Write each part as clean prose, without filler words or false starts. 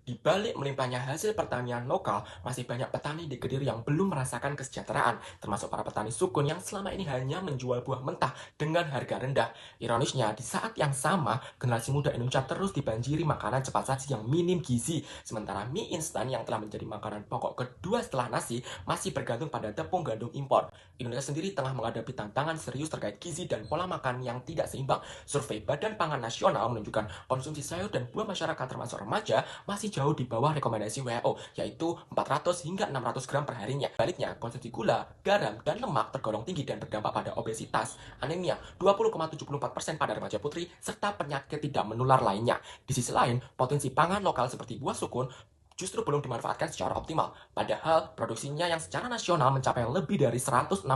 Di balik melimpahnya hasil pertanian lokal, masih banyak petani di Kediri yang belum merasakan kesejahteraan, termasuk para petani sukun yang selama ini hanya menjual buah mentah dengan harga rendah. Ironisnya, di saat yang sama, generasi muda Indonesia terus dibanjiri makanan cepat saji yang minim gizi, sementara mie instan yang telah menjadi makanan pokok kedua setelah nasi masih bergantung pada tepung gandum impor. Indonesia sendiri tengah menghadapi tantangan serius terkait gizi dan pola makan yang tidak seimbang. Survei Badan Pangan Nasional menunjukkan konsumsi sayur dan buah masyarakat termasuk remaja masih jauh di bawah rekomendasi WHO, yaitu 400 hingga 600 gram per harinya. Baliknya, konsumsi gula, garam, dan lemak tergolong tinggi dan berdampak pada obesitas, anemia 20,74% pada remaja putri, serta penyakit tidak menular lainnya. Di sisi lain, potensi pangan lokal seperti buah sukun justru belum dimanfaatkan secara optimal. Padahal produksinya yang secara nasional mencapai lebih dari 165.000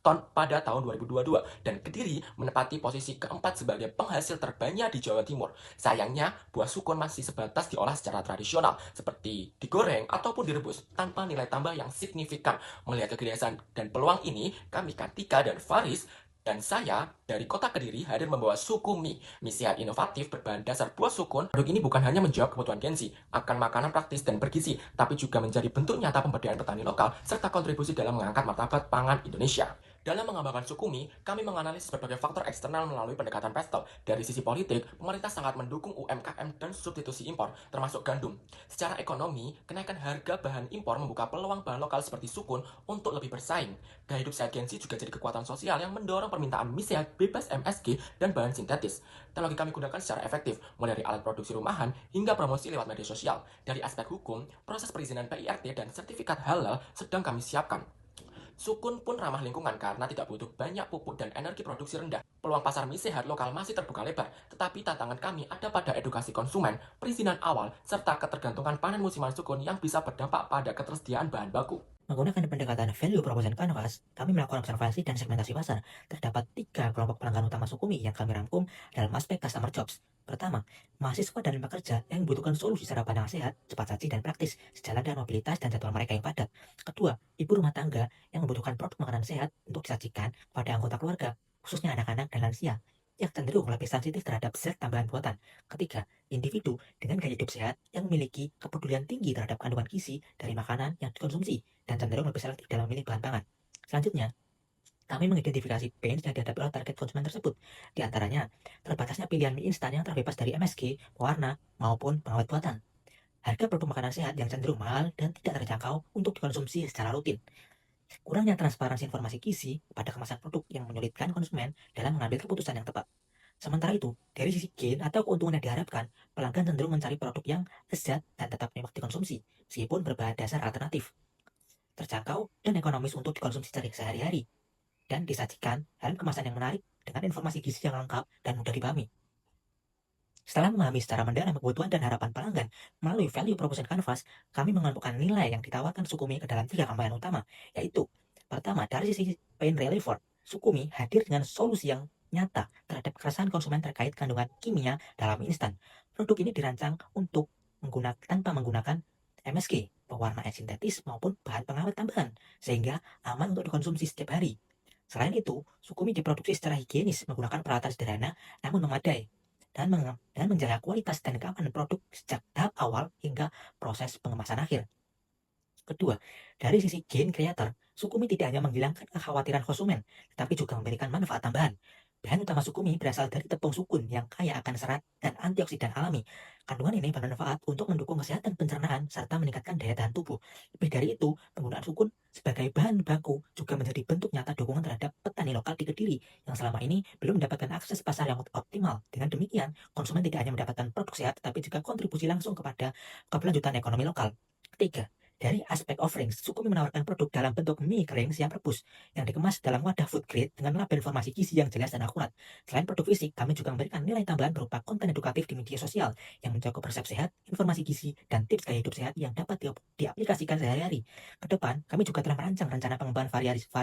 ton pada tahun 2022 dan Kediri menempati posisi keempat sebagai penghasil terbanyak di Jawa Timur. Sayangnya, buah sukun masih sebatas diolah secara tradisional seperti digoreng ataupun direbus tanpa nilai tambah yang signifikan. Melihat kegelisahan dan peluang ini, kami Kartika dan Faris dan saya dari kota Kediri hadir membawa suku mie sehat inovatif berbahan dasar buah sukun. Produk ini bukan hanya menjawab kebutuhan Gen Z akan makanan praktis dan bergizi, tapi juga menjadi bentuk nyata pemberdayaan petani lokal serta kontribusi dalam mengangkat martabat pangan Indonesia. Dalam mengembangkan suku mie, kami menganalisis berbagai faktor eksternal melalui pendekatan pastel. Dari sisi politik, pemerintah sangat mendukung UMKM dan substitusi impor, termasuk gandum. Secara ekonomi, kenaikan harga bahan impor membuka peluang bahan lokal seperti sukun untuk lebih bersaing. Gaya hidup sehat Gen Z juga jadi kekuatan sosial yang mendorong permintaan mie sehat bebas MSG dan bahan sintetis. Teknologi kami gunakan secara efektif, mulai dari alat produksi rumahan hingga promosi lewat media sosial. Dari aspek hukum, proses perizinan PIRT dan sertifikat halal sedang kami siapkan. Sukun pun ramah lingkungan karena tidak butuh banyak pupuk dan energi produksi rendah. Peluang pasar mie sehat lokal masih terbuka lebar, tetapi tantangan kami ada pada edukasi konsumen, perizinan awal, serta ketergantungan panen musiman sukun yang bisa berdampak pada ketersediaan bahan baku. Menggunakan pendekatan value proposition canvas, kami melakukan observasi dan segmentasi pasar. Terdapat 3 kelompok pelanggan utama Sukumi yang kami rangkum dalam aspek customer jobs. Pertama, mahasiswa dan pekerja yang membutuhkan solusi sarapan yang sehat, cepat saji, dan praktis, sejalan dengan mobilitas dan jadwal mereka yang padat. Kedua, ibu rumah tangga yang membutuhkan produk makanan sehat untuk disajikan pada anggota keluarga, khususnya anak-anak dan lansia, yang cenderung lebih sensitif terhadap zat tambahan buatan. Ketiga, individu dengan gaya hidup sehat yang memiliki kepedulian tinggi terhadap kandungan gizi dari makanan yang dikonsumsi dan cenderung lebih selektif dalam memilih bahan pangan. Selanjutnya, kami mengidentifikasi pain yang dihadapi oleh target konsumen tersebut. Di antaranya, terbatasnya pilihan mie instan yang terbebas dari MSG, pewarna, maupun pengawet buatan. Harga produk makanan sehat yang cenderung mahal dan tidak terjangkau untuk dikonsumsi secara rutin. Kurangnya transparansi informasi gizi pada kemasan produk yang menyulitkan konsumen dalam mengambil keputusan yang tepat. Sementara itu, dari sisi gain atau keuntungan yang diharapkan, pelanggan cenderung mencari produk yang lezat dan tetap nikmat dikonsumsi, meskipun berbahan dasar alternatif, terjangkau, dan ekonomis untuk dikonsumsi sehari-hari, dan disajikan dalam kemasan yang menarik dengan informasi gizi yang lengkap dan mudah dipahami. Setelah memahami secara mendalam kebutuhan dan harapan pelanggan melalui value proposition canvas, kami mengelompokkan nilai yang ditawarkan Sukumi ke dalam 3 komponen utama, yaitu pertama, dari sisi pain relief, Sukumi hadir dengan solusi yang nyata terhadap keresahan konsumen terkait kandungan kimia dalam mie instan. Produk ini dirancang untuk tanpa menggunakan MSG, pewarna sintetis maupun bahan pengawet tambahan, sehingga aman untuk dikonsumsi setiap hari. Selain itu, Sukumi diproduksi secara higienis menggunakan peralatan sederhana namun memadai dan menjaga kualitas dan keamanan produk sejak tahap awal hingga proses pengemasan akhir. Kedua, dari sisi gain creator, Sukumi tidak hanya menghilangkan kekhawatiran konsumen, tetapi juga memberikan manfaat tambahan. Bahan utama Sukumi berasal dari tepung sukun yang kaya akan serat dan antioksidan alami. Kandungan ini bermanfaat untuk mendukung kesehatan pencernaan serta meningkatkan daya tahan tubuh. Lebih dari itu, penggunaan sukun sebagai bahan baku juga menjadi bentuk nyata dukungan terhadap petani lokal di Kediri yang selama ini belum mendapatkan akses pasar yang optimal. Dengan demikian, konsumen tidak hanya mendapatkan produk sehat, tetapi juga kontribusi langsung kepada keberlanjutan ekonomi lokal. Ketiga, dari aspek offerings, Sukumi menawarkan produk dalam bentuk mie kering siap rebus yang dikemas dalam wadah food grade dengan label informasi gizi yang jelas dan akurat. Selain produk fisik, kami juga memberikan nilai tambahan berupa konten edukatif di media sosial yang mencakup resep sehat, informasi gizi, dan tips gaya hidup sehat yang dapat diaplikasikan sehari-hari. Ke depan, kami juga telah merancang rencana pengembangan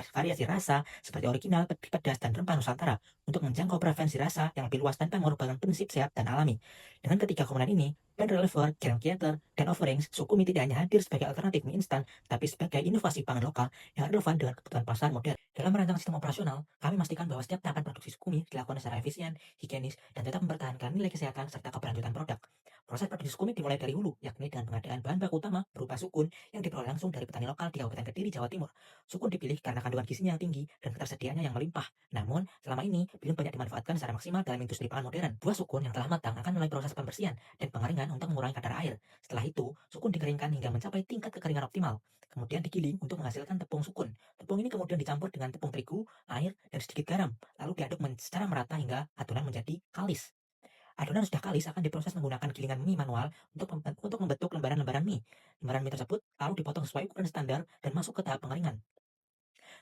variasi rasa seperti original, pedas, dan rempah Nusantara untuk menjangkau preferensi rasa yang lebih luas tanpa mengorbankan prinsip sehat dan alami. Dengan ketiga komponen ini, brand relevant, game creator, dan offerings, Sukumi tidak hanya hadir sebagai alternatif mie instan, tapi sebagai inovasi pangan lokal yang relevan dengan kebutuhan pasar modern. Dalam merancang sistem operasional, kami memastikan bahwa setiap tahapan produksi Sukumi dilakukan secara efisien, higienis, dan tetap mempertahankan nilai kesehatan serta keberlanjutan produk. Proses produksi sukun dimulai dari hulu, yakni dengan pengadaan bahan baku utama berupa sukun yang diperoleh langsung dari petani lokal di Kabupaten Kediri, Jawa Timur. Sukun dipilih karena kandungan gizinya yang tinggi dan ketersediaannya yang melimpah. Namun, selama ini belum banyak dimanfaatkan secara maksimal dalam industri pangan modern. Buah sukun yang telah matang akan melalui proses pembersihan dan pengeringan untuk mengurangi kadar air. Setelah itu, sukun dikeringkan hingga mencapai tingkat kekeringan optimal. Kemudian digiling untuk menghasilkan tepung sukun. Tepung ini kemudian dicampur dengan tepung terigu, air, dan sedikit garam, lalu diaduk secara merata hingga adonan menjadi kalis. Adonan sudah kalis akan diproses menggunakan gilingan mie manual untuk membentuk lembaran-lembaran mie. Lembaran mie tersebut lalu dipotong sesuai ukuran standar dan masuk ke tahap pengeringan.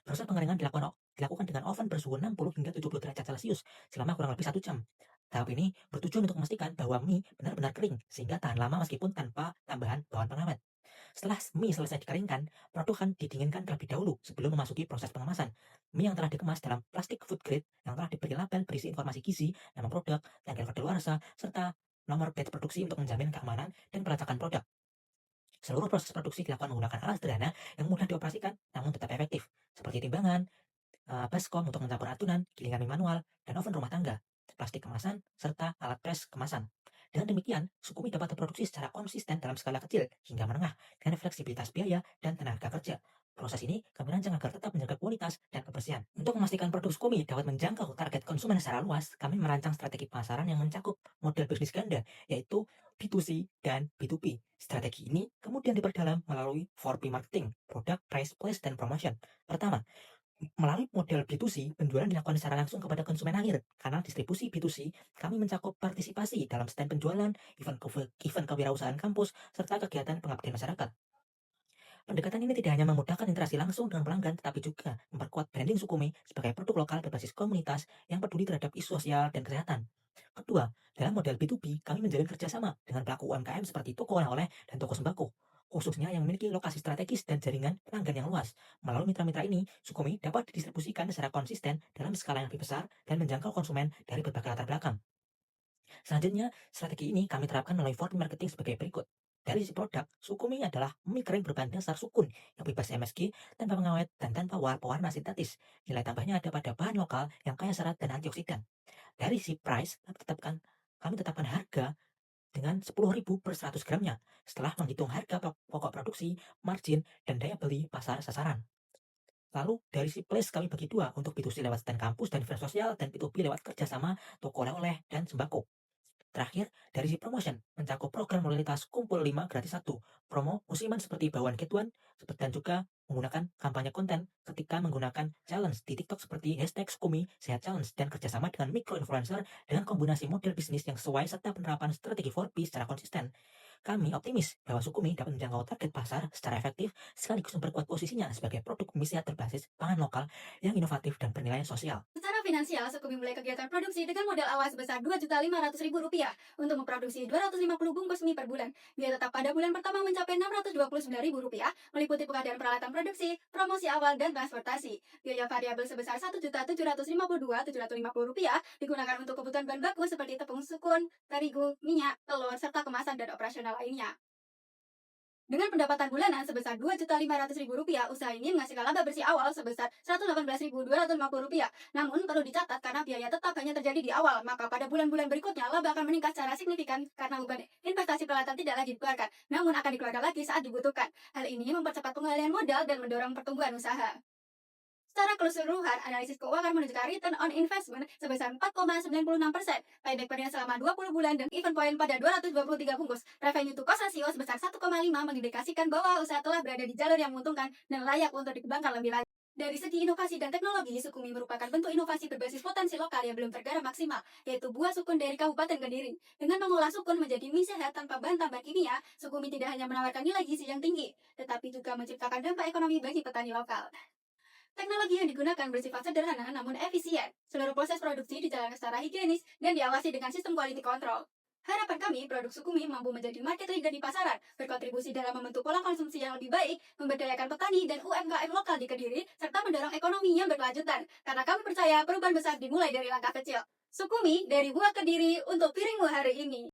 Proses pengeringan dilakukan dengan oven bersuhu 60 hingga 70 derajat Celcius selama kurang lebih 1 jam. Tahap ini bertujuan untuk memastikan bahwa mie benar-benar kering sehingga tahan lama meskipun tanpa tambahan bahan pengawet. Setelah mie selesai dikeringkan, produk akan didinginkan terlebih dahulu sebelum memasuki proses pengemasan. Mie yang telah dikemas dalam plastik food grade yang telah diberi label berisi informasi gizi, nama produk, tanggal kadaluarsa, serta nomor batch produksi untuk menjamin keamanan dan pelacakan produk. Seluruh proses produksi dilakukan menggunakan alat sederhana yang mudah dioperasikan namun tetap efektif, seperti timbangan, baskom untuk mencampur adonan, gilingan mie manual, dan oven rumah tangga, plastik kemasan, serta alat pres kemasan. Dengan demikian, suku mie dapat diproduksi secara konsisten dalam skala kecil hingga menengah dengan fleksibilitas biaya dan tenaga kerja. Proses ini kami rancang agar tetap menjaga kualitas dan kebersihan. Untuk memastikan produk suku mie dapat menjangkau target konsumen secara luas, kami merancang strategi pemasaran yang mencakup model bisnis ganda, yaitu B2C dan B2B. Strategi ini kemudian diperdalam melalui 4P marketing, product, price, place, dan promotion. Pertama, melalui model B2C, penjualan dilakukan secara langsung kepada konsumen akhir. Kanal distribusi B2C, kami mencakup partisipasi dalam stand penjualan, event kewirausahaan kampus, serta kegiatan pengabdian masyarakat. Pendekatan ini tidak hanya memudahkan interaksi langsung dengan pelanggan, tetapi juga memperkuat branding Sukumi sebagai produk lokal berbasis komunitas yang peduli terhadap isu sosial dan kesehatan. Kedua, dalam model B2B, kami menjalin kerjasama dengan pelaku UMKM seperti toko oleh-oleh dan toko sembako, khususnya yang memiliki lokasi strategis dan jaringan pelanggan yang luas. Melalui mitra-mitra ini, Sukumi dapat didistribusikan secara konsisten dalam skala yang lebih besar dan menjangkau konsumen dari berbagai latar belakang. Selanjutnya, strategi ini kami terapkan melalui 4P marketing sebagai berikut. Dari sisi produk, Sukumi adalah mie kering berbahan dasar sukun yang bebas MSG, tanpa pengawet, dan tanpa pewarna sintetis. Nilai tambahnya ada pada bahan lokal yang kaya serat dan antioksidan. Dari sisi price, kami tetapkan harga dengan 10.000 per 100 gramnya setelah menghitung harga pokok produksi, margin, dan daya beli pasar sasaran. Lalu dari sisi place kami bagi dua untuk B2C lewat stand kampus dan event sosial dan B2B lewat kerjasama toko oleh-oleh dan sembako. Terakhir, dari si promotion, mencakup program loyalitas kumpul 5 gratis 1, promo musiman seperti bawaan Get1, dan juga menggunakan kampanye konten ketika menggunakan challenge di TikTok seperti hashtag Sukumi Sehat Challenge dan kerjasama dengan micro-influencer dengan kombinasi model bisnis yang sesuai serta penerapan strategi 4P secara konsisten. Kami optimis bahwa Sukumi dapat menjangkau target pasar secara efektif sekaligus memperkuat posisinya sebagai produk mie sehat berbasis pangan lokal yang inovatif dan bernilai sosial. Secara finansial, Sukumi mulai kegiatan produksi dengan modal awal sebesar Rp2.500.000 untuk memproduksi 250 bungkus mie per bulan. Biaya tetap pada bulan pertama mencapai Rp629.000, meliputi pengadaan peralatan produksi, promosi awal, dan transportasi. Biaya variabel sebesar Rp1.752.750 digunakan untuk kebutuhan bahan baku seperti tepung sukun, terigu, minyak, telur, serta kemasan dan operasional lainnya. Dengan pendapatan bulanan sebesar Rp2.500.000, usaha ini menghasilkan laba bersih awal sebesar Rp118.250. Namun, perlu dicatat karena biaya tetap hanya terjadi di awal, maka pada bulan-bulan berikutnya laba akan meningkat secara signifikan karena beban investasi peralatan tidak lagi dikeluarkan, namun akan dikeluarkan lagi saat dibutuhkan. Hal ini mempercepat pengalihan modal dan mendorong pertumbuhan usaha. Secara keseluruhan, analisis keuangan menunjukkan return on investment sebesar 4,96%, payback period selama 20 bulan, dan even point pada 223 bungkus. Revenue to cost ratio sebesar 1,5 mengindikasikan bahwa usaha telah berada di jalur yang menguntungkan dan layak untuk dikembangkan lebih lanjut. Dari segi inovasi dan teknologi, Sukumi merupakan bentuk inovasi berbasis potensi lokal yang belum tergarap maksimal, yaitu buah sukun dari Kabupaten Kediri. Dengan mengolah sukun menjadi mie sehat tanpa bahan tambah kimia, Sukumi tidak hanya menawarkan nilai gizi yang tinggi, tetapi juga menciptakan dampak ekonomi bagi petani lokal. Teknologi yang digunakan bersifat sederhana namun efisien. Seluruh proses produksi dijalankan secara higienis dan diawasi dengan sistem quality control. Harapan kami, produk Sukumi mampu menjadi market leader di pasaran, berkontribusi dalam membentuk pola konsumsi yang lebih baik, memberdayakan petani dan UMKM lokal di Kediri, serta mendorong ekonomi yang berkelanjutan. Karena kami percaya perubahan besar dimulai dari langkah kecil. Sukumi, dari buah Kediri untuk piringmu hari ini.